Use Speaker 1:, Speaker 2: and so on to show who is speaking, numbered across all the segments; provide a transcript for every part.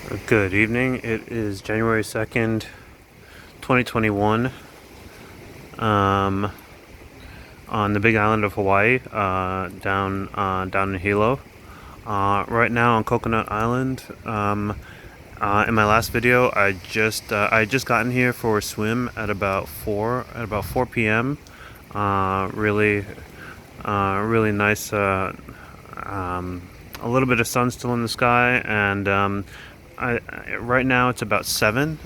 Speaker 1: Good evening. It is January 2nd, 2021, um, on the big island of Hawaii, down in Hilo. Right now on Coconut Island. In my last video, I just gotten here for a swim at about 4 p.m. Really, really nice. A little bit of sun still in the sky, and right now it's about 7.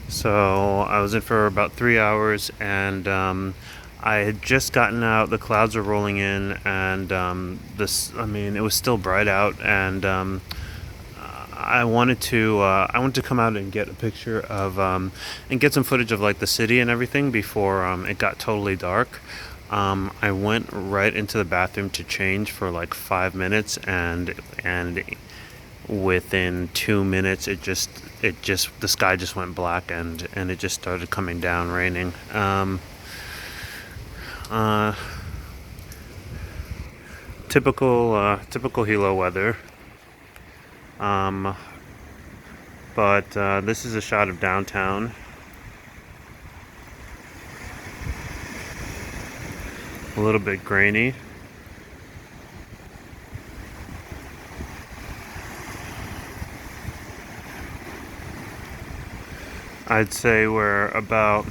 Speaker 1: So I was in for about 3 hours, and I had just gotten out. The clouds were rolling in, and it was still bright out, and I wanted to come out and get a picture of and get some footage of like the city and everything before it got totally dark. I went right into the bathroom to change for like 5 minutes, and within 2 minutes the sky just went black, and it just started coming down, raining. Uh, typical Hilo weather. But this is a shot of downtown. A little bit grainy. I'd say we're about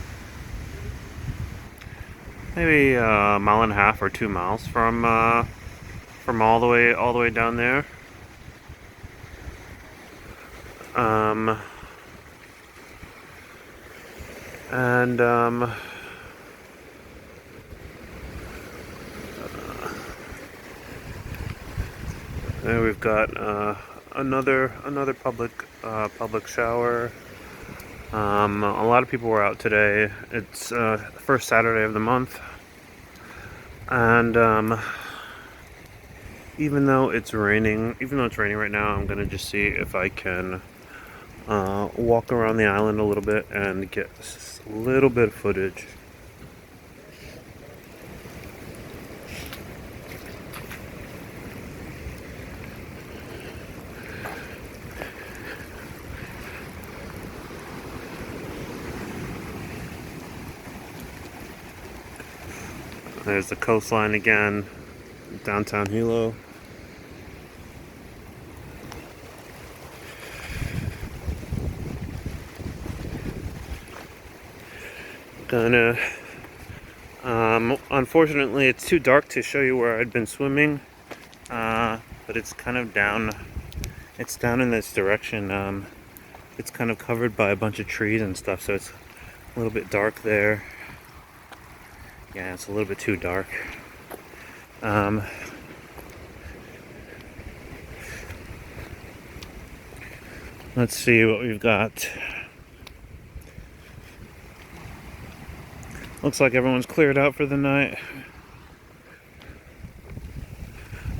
Speaker 1: maybe a mile and a half or 2 miles from all the way down there. And there we've got another public shower. A lot of people were out today. It's the first Saturday of the month, and even though it's raining right now, I'm gonna just see if I can walk around the island a little bit and get a little bit of footage. There's the coastline again, downtown Hilo. Unfortunately, it's too dark to show you where I'd been swimming, but it's kind of down. It's down in this direction. It's kind of covered by a bunch of trees and stuff, so it's a little bit dark there. Yeah, it's a little bit too dark. Let's see what we've got. Looks like everyone's cleared out for the night,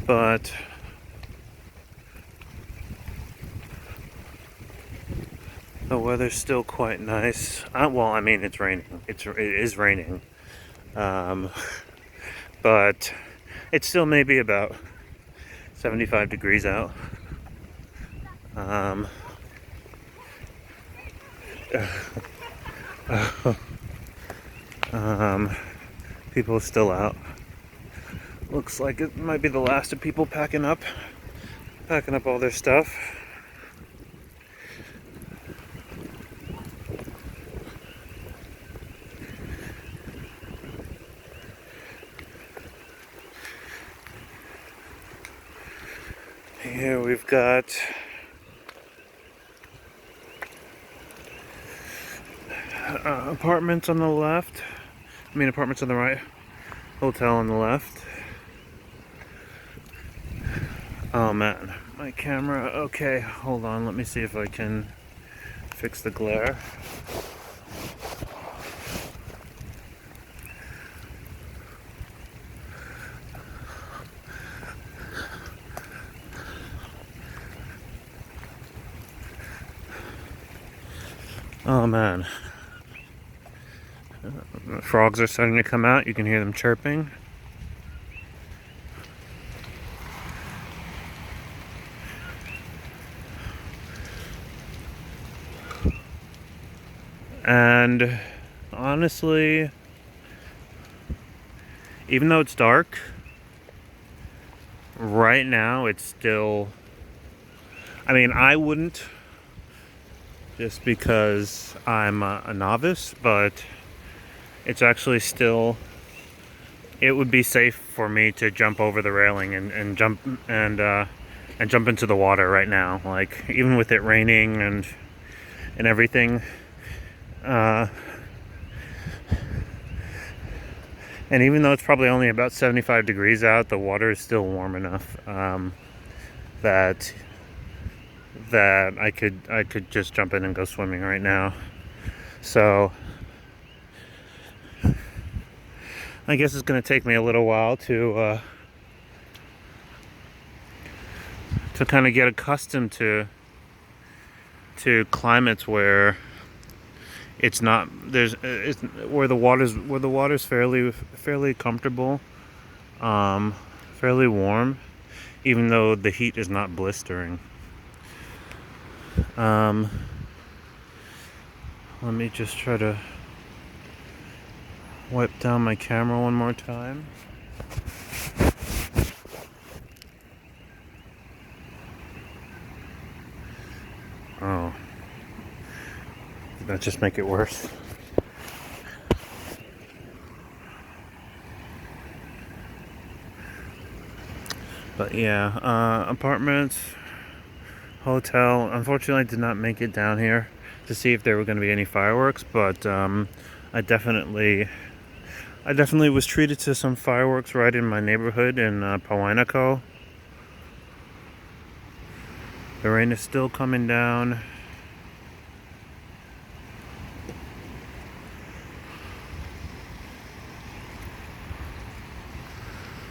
Speaker 1: but the weather's still quite nice. Well, I mean, it's raining. It is raining, but it's still maybe about 75 degrees out. People are still out. Looks like it might be the last of people packing up all their stuff. Here we've got apartments on the left. Apartments on the right. Hotel on the left. Oh man, my camera. Okay, hold on. Let me see if I can fix the glare. Oh man. Frogs are starting to come out. You can hear them chirping. And honestly, even though it's dark, right now it's still, I mean, I wouldn't, just because I'm a novice, but it's actually still, it would be safe for me to jump over the railing and jump and jump into the water right now. Like, even with it raining and everything, and even though it's probably only about 75 degrees out, the water is still warm enough that I could just jump in and go swimming right now. So I guess it's going to take me a little while to kind of get accustomed to climates where it's not, where the water's fairly comfortable, fairly warm, even though the heat is not blistering. Let me just try to wipe down my camera one more time. Oh, did that just make it worse? But yeah, apartments, hotel. Unfortunately, I did not make it down here to see if there were going to be any fireworks, but I definitely was treated to some fireworks right in my neighborhood in Pawinaco. The rain is still coming down.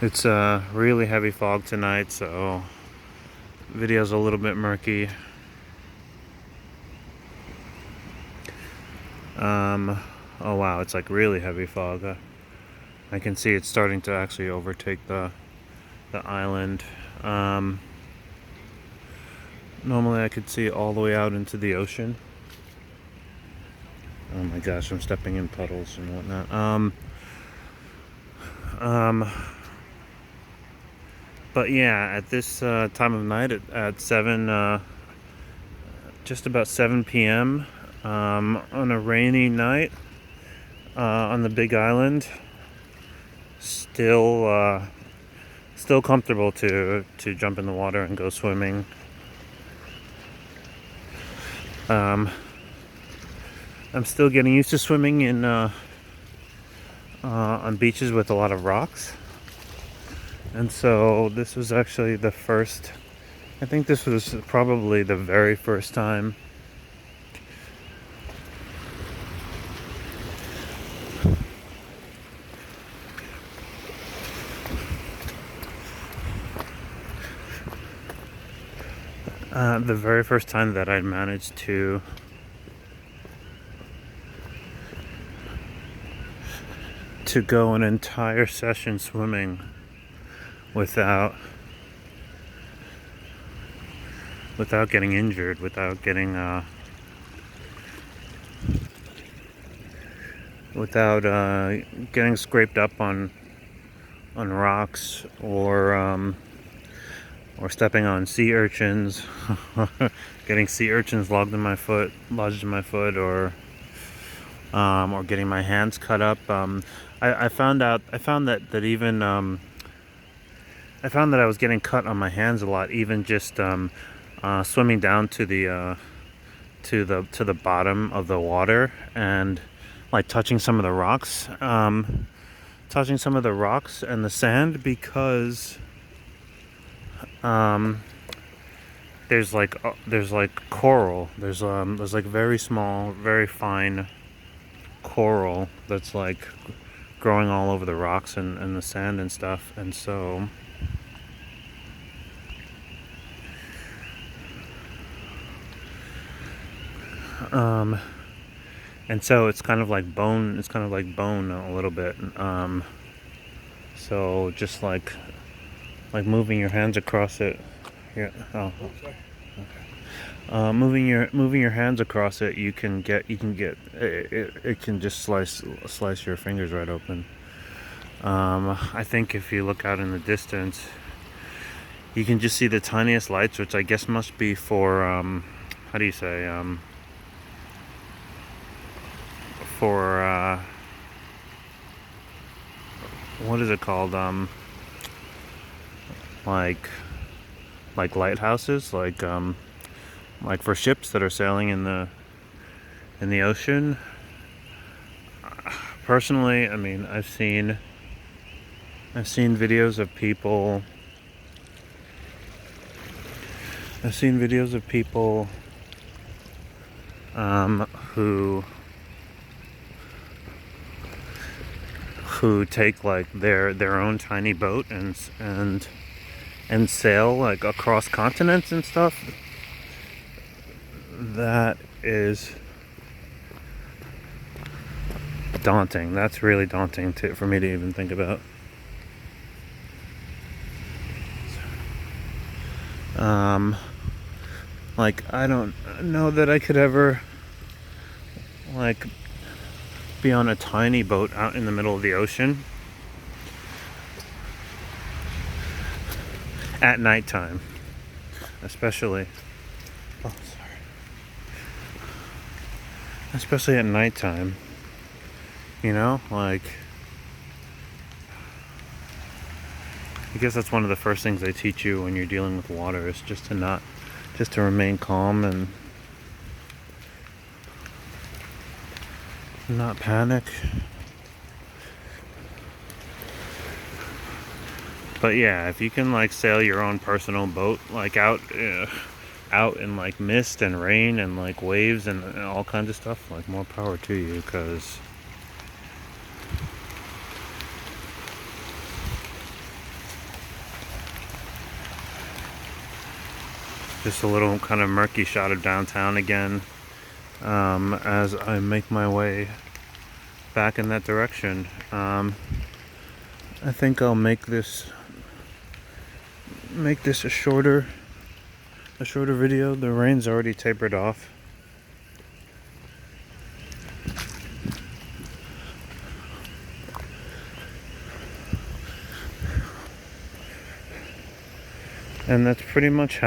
Speaker 1: It's a really heavy fog tonight, so video's a little bit murky. Oh wow, it's like really heavy fog. I can see it's starting to actually overtake the island. Normally I could see all the way out into the ocean. Oh my gosh, I'm stepping in puddles and whatnot. But yeah, at this time of night at 7, just about 7 p.m. On a rainy night on the Big Island, still comfortable to jump in the water and go swimming. I'm still getting used to swimming in on beaches with a lot of rocks, and so this was actually the first. I think this was probably the very first time that I managed to go an entire session swimming without getting injured, without getting getting scraped up on rocks or stepping on sea urchins, getting sea urchins lodged in my foot, or getting my hands cut up. I found that even I found that I was getting cut on my hands a lot, even just swimming down to the bottom of the water and like touching some of the rocks and the sand, because there's like coral. There's like very small, very fine coral that's like growing all over the rocks and the sand and stuff, and so it's kind of like bone. It's kind of like bone a little bit. So just like moving your hands across it. Yeah. Oh. Okay. moving your hands across it, you can get it can just slice your fingers right open. I think if you look out in the distance, you can just see the tiniest lights, which I guess must be for how do you say, for what is it called, like lighthouses, like for ships that are sailing in the ocean. Personally, I mean, I've seen videos of people. Who take like their own tiny boat and sail like across continents and stuff. That is daunting. That's really daunting for me to even think about. Like, I don't know that I could ever like be on a tiny boat out in the middle of the ocean at nighttime, especially. Oh, sorry. Especially at nighttime, you know, like, I guess that's one of the first things they teach you when you're dealing with water, is just to remain calm and not panic. But yeah, if you can like sail your own personal boat, like out in like mist and rain and like waves and all kinds of stuff, like, more power to you, because just a little kind of murky shot of downtown again, as I make my way back in that direction. I think I'll make this a shorter video. The rain's already tapered off. And that's pretty much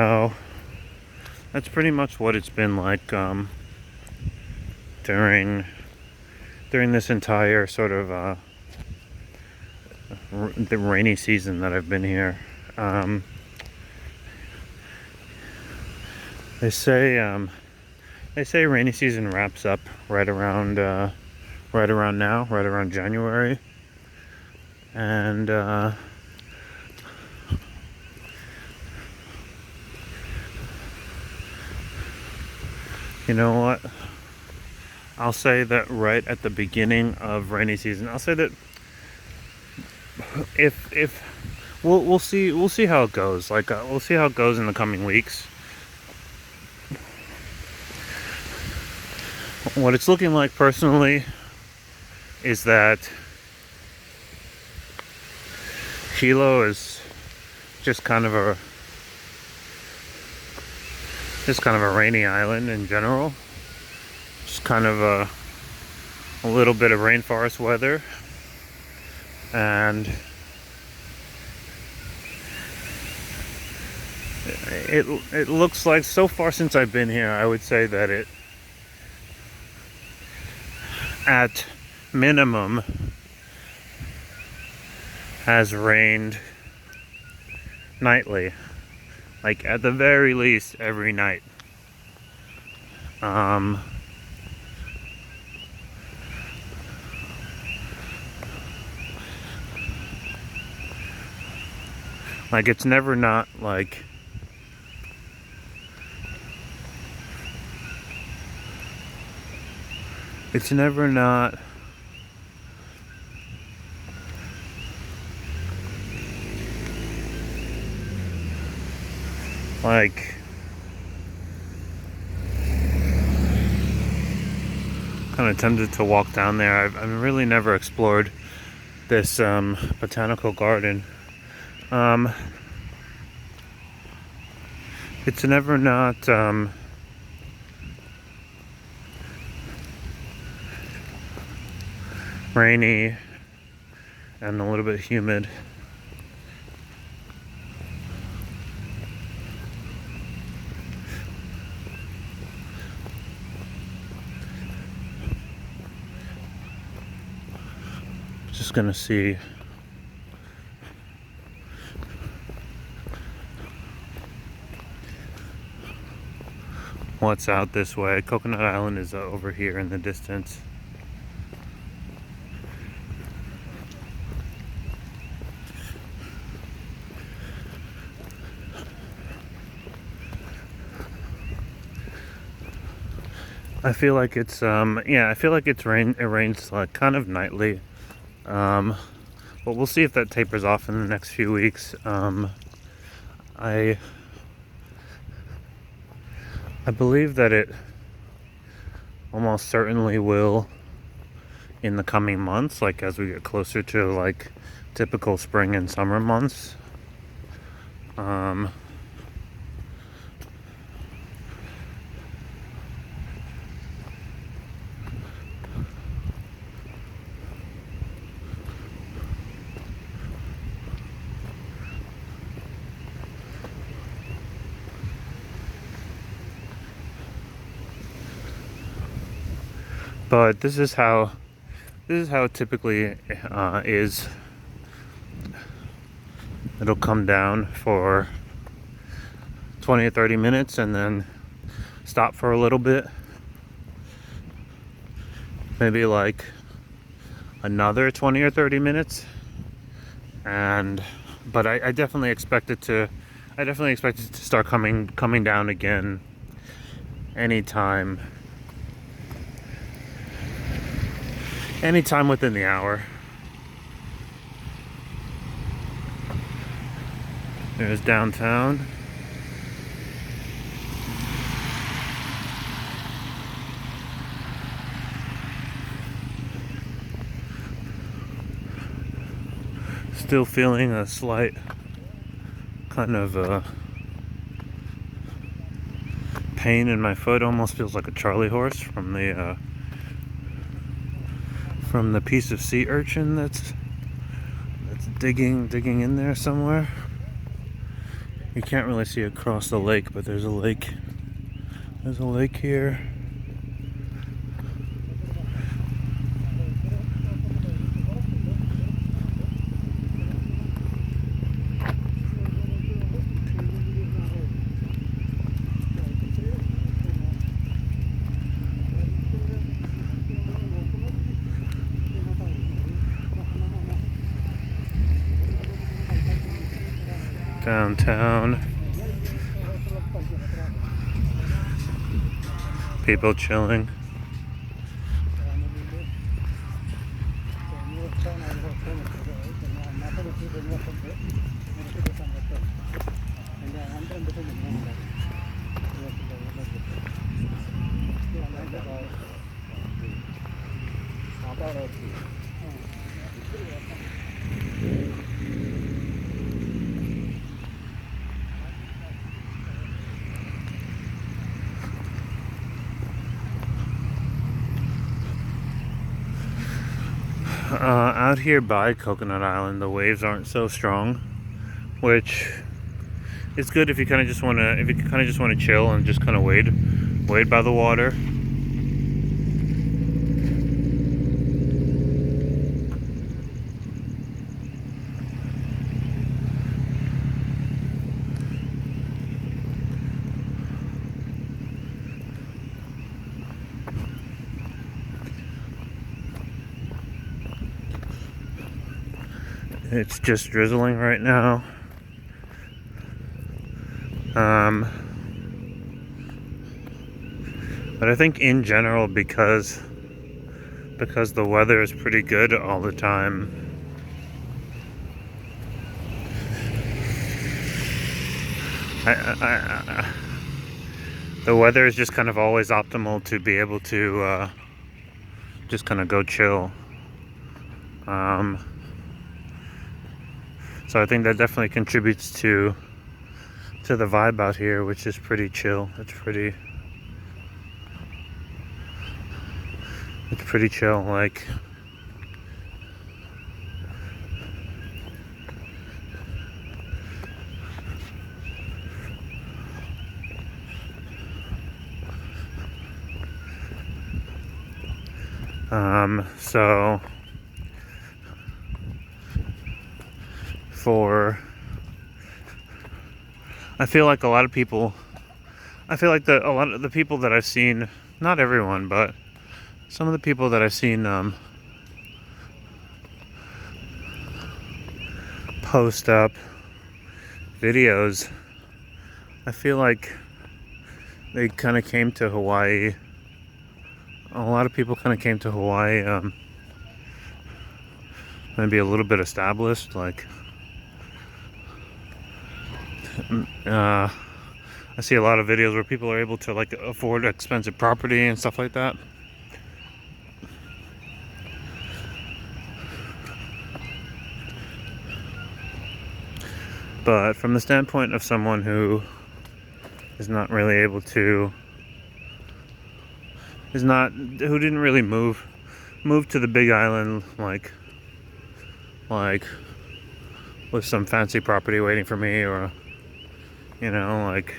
Speaker 1: what it's been like during this entire sort of the rainy season that I've been here. They say rainy season wraps up right around now, right around January, and you know what? I'll say that right at the beginning of rainy season. I'll say that if we'll see how it goes. Like, we'll see how it goes in the coming weeks. What it's looking like personally is that Hilo is just kind of a rainy island in general. Just kind of a little bit of rainforest weather, and it looks like, so far since I've been here, I would say that it, at minimum, has rained nightly. Like, at the very least, every night. Like, it's never not, like, it's never not like, kind of tempted to walk down there. I've really never explored this botanical garden. It's never not rainy and a little bit humid. Just gonna see what's out this way. Coconut Island is over here in the distance. I feel like it's I feel like it rains like kind of nightly. But we'll see if that tapers off in the next few weeks. I believe that it almost certainly will in the coming months, like as we get closer to like typical spring and summer months. But this is how it typically is. It'll come down for 20 or 30 minutes and then stop for a little bit. Maybe like another 20 or 30 minutes. But I definitely expect it to start coming down again anytime within the hour. There's downtown. Still feeling a slight kind of pain in my foot. Almost feels like a Charlie horse from the piece of sea urchin that's digging in there somewhere. You can't really see across the lake, but there's a lake. There's a lake here. Downtown. People chilling. Out here by Coconut Island, the waves aren't so strong, which is good if you kind of just want to chill and just kind of wade by the water. It's just drizzling right now. But I think in general, because the weather is pretty good all the time, the weather is just kind of always optimal to be able to just kind of go chill. So I think that definitely contributes to the vibe out here, which is pretty chill. It's pretty chill. Like, So I feel like a lot of people, I feel like a lot of the people that I've seen, not everyone, but some of the people that I've seen post up videos, I feel like they kind of came to Hawaii. A lot of people kind of came to Hawaii maybe a little bit established, like I see a lot of videos where people are able to like afford expensive property and stuff like that. But from the standpoint of someone who is not really able to, who didn't really move to the Big Island like with some fancy property waiting for me, or like,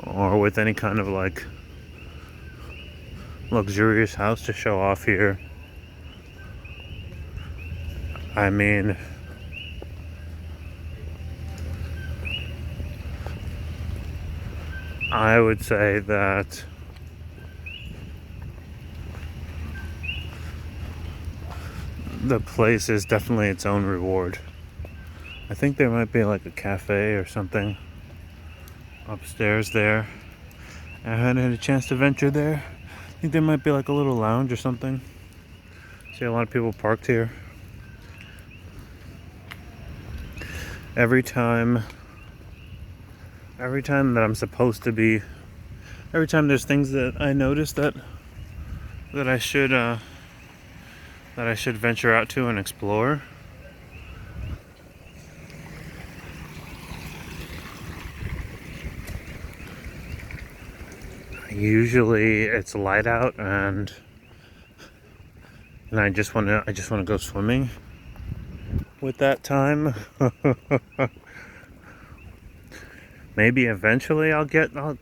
Speaker 1: or with any kind of like luxurious house to show off here. I mean, I would say that the place is definitely its own reward. I think there might be like a cafe or something upstairs there. I hadn't had a chance to venture there. I think there might be like a little lounge or something. See a lot of people parked here. Every time that I'm supposed to be, every time there's things that I notice that I should venture out to and explore, usually it's light out and I just want to go swimming with that time. Maybe eventually I'll get tired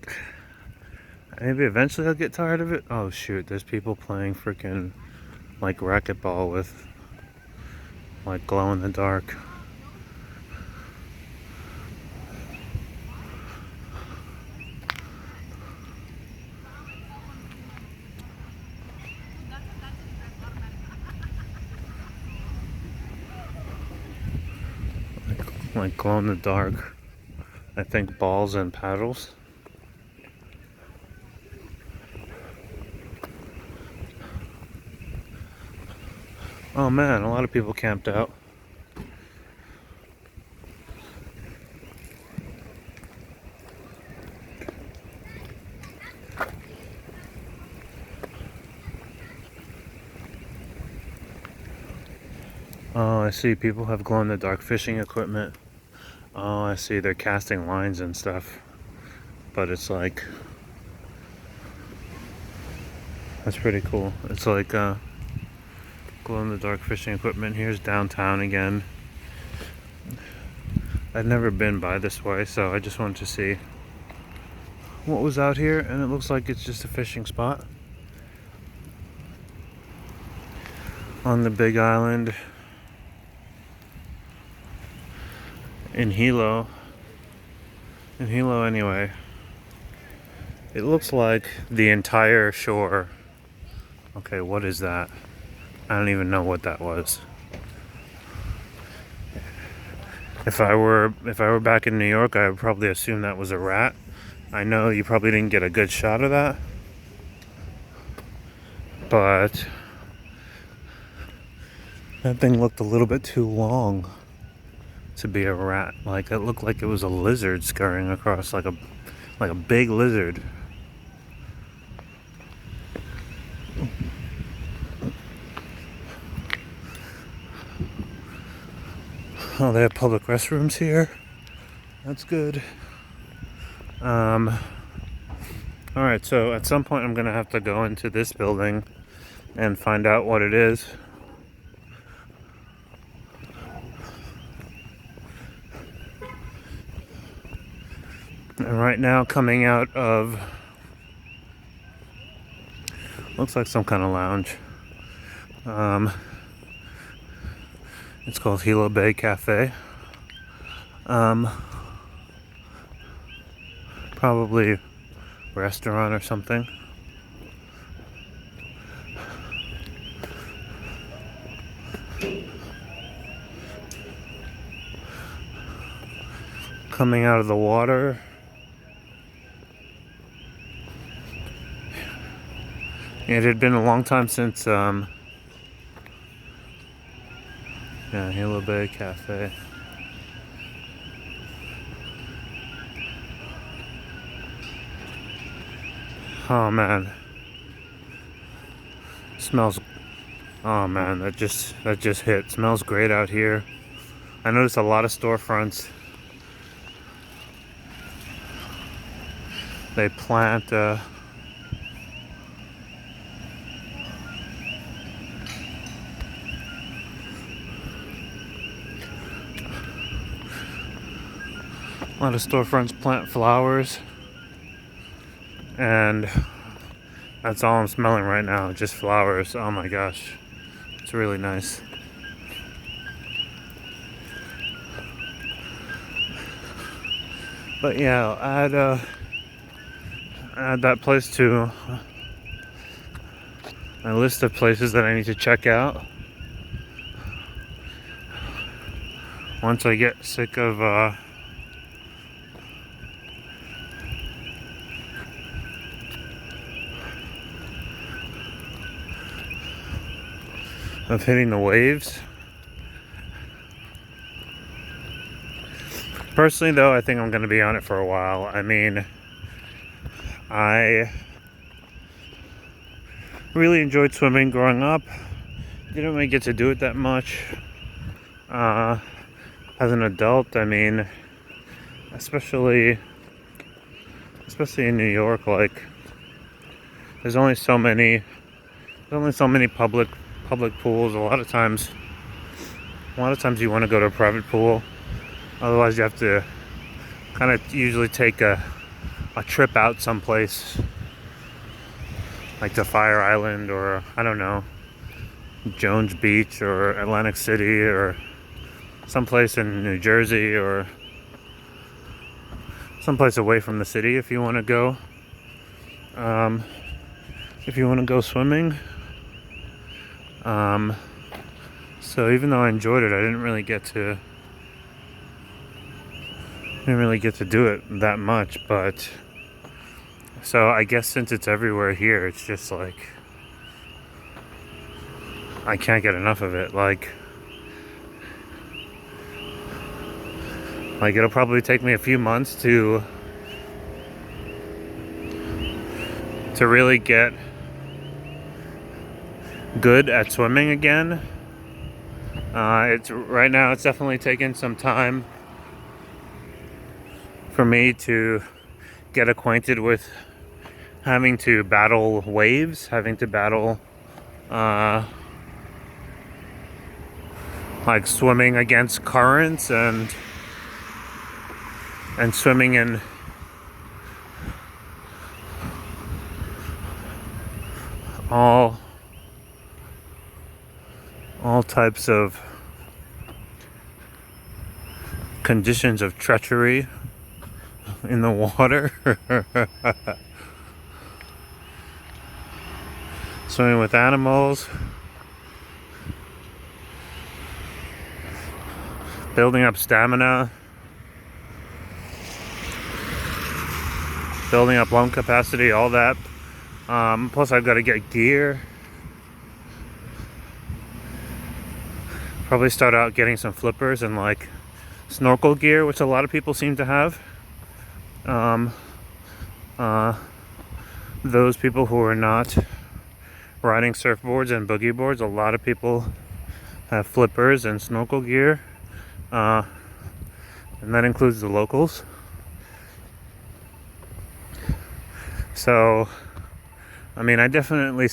Speaker 1: of it. Oh shoot, there's people playing freaking like racquetball with like glow in the dark. Like glow in the dark, I think, balls and paddles. Oh man, a lot of people camped out. Oh, I see, people have glow in the dark fishing equipment. Oh, I see, they're casting lines and stuff. But it's like, that's pretty cool. It's like glow in the dark fishing equipment. Here's downtown again. I've never been by this way, so I just wanted to see what was out here, and it looks like it's just a fishing spot on the Big Island in Hilo. In Hilo, anyway. It looks like the entire shore. Okay, what is that? I don't even know what that was. If I were back in New York, I would probably assume that was a rat. I know you probably didn't get a good shot of that, but that thing looked a little bit too long to be a rat. Like, it looked like it was a lizard scurrying across, like a big lizard. Oh, they have public restrooms here. That's good. Alright, so at some point I'm gonna have to go into this building and find out what it is. And right now, coming out of, looks like some kind of lounge. Um, it's called Hilo Bay Cafe. Probably restaurant or something. Coming out of the water. It had been a long time since yeah, Hilo Bay Cafe. Oh man. Smells, oh man, that just hit. Smells great out here. I noticed a lot of storefronts. They plant a lot of storefronts plant flowers, and that's all I'm smelling right now, just flowers. Oh my gosh, it's really nice. But yeah, I'll add that place to my list of places that I need to check out once I get sick of hitting the waves. Personally though, I think I'm going to be on it for a while. I mean, I really enjoyed swimming growing up. Didn't really get to do it that much as an adult. I mean, especially in New York, like there's only so many public pools. A lot of times you want to go to a private pool. Otherwise, you have to kind of usually take a trip out someplace, like to Fire Island, or I don't know, Jones Beach or Atlantic City, or someplace in New Jersey, or someplace away from the city if you want to go. If you want to go swimming. So even though I enjoyed it, I didn't really get to do it that much. But so I guess since it's everywhere here, it's just like I can't get enough of it. Like it'll probably take me a few months to really get good at swimming again. It's right now, it's definitely taken some time for me to get acquainted with having to battle waves, having to battle like swimming against currents and swimming in all types of conditions of treachery in the water. Swimming with animals, building up stamina, building up lung capacity, all that. Plus I've got to get gear. Probably start out getting some flippers and like snorkel gear, which a lot of people seem to have. Those people who are not riding surfboards and boogie boards, a lot of people have flippers and snorkel gear, and that includes the locals. So I mean, I definitely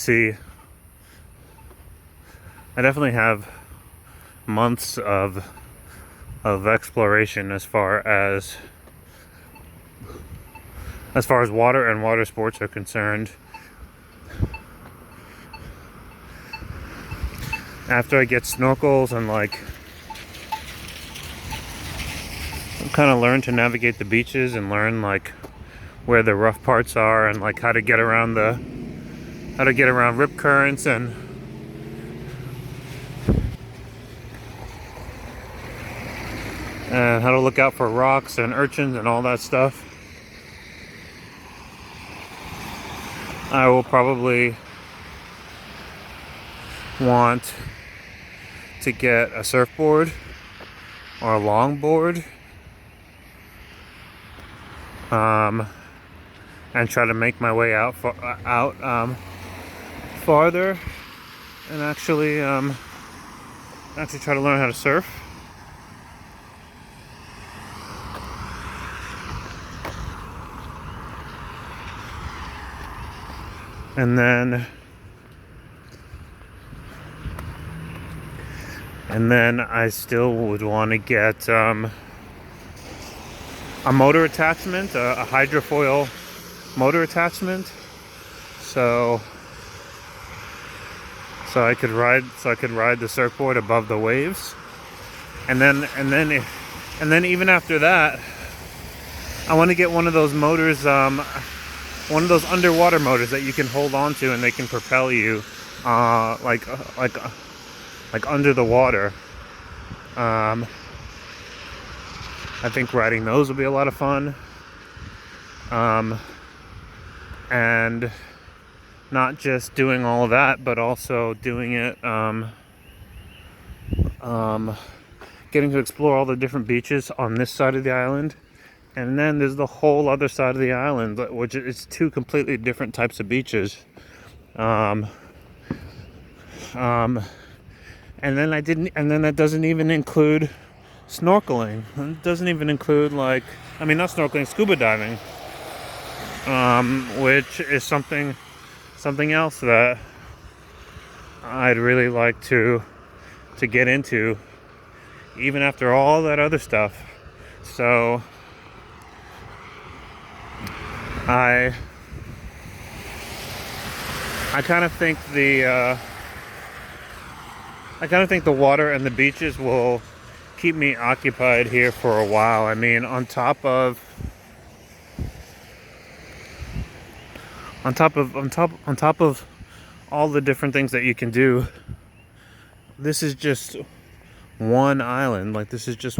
Speaker 1: have months of exploration as far as water and water sports are concerned. after I get snorkels and like kind of learn to navigate the beaches and learn like where the rough parts are and like how to get around rip currents and how to look out for rocks and urchins and all that stuff, I will probably want to get a surfboard or a longboard, and try to make my way out farther and actually try to learn how to surf. And then I still would want to get a motor attachment, a hydrofoil motor attachment, so I could ride the surfboard above the waves. And then even after that, I want to get one of those motors, one of those underwater motors that you can hold on to and they can propel you like under the water. I think riding those will be a lot of fun, and not just doing all of that, but also doing it, getting to explore all the different beaches on this side of the island. And then there's the whole other side of the island, which is two completely different types of beaches. And then that doesn't even include snorkeling. It doesn't even include not snorkeling, scuba diving, which is something else that I'd really like to get into, even after all that other stuff. So I kind of think the water and the beaches will keep me occupied here for a while. I mean, on top of all the different things that you can do, this is just one island. Like, this is just one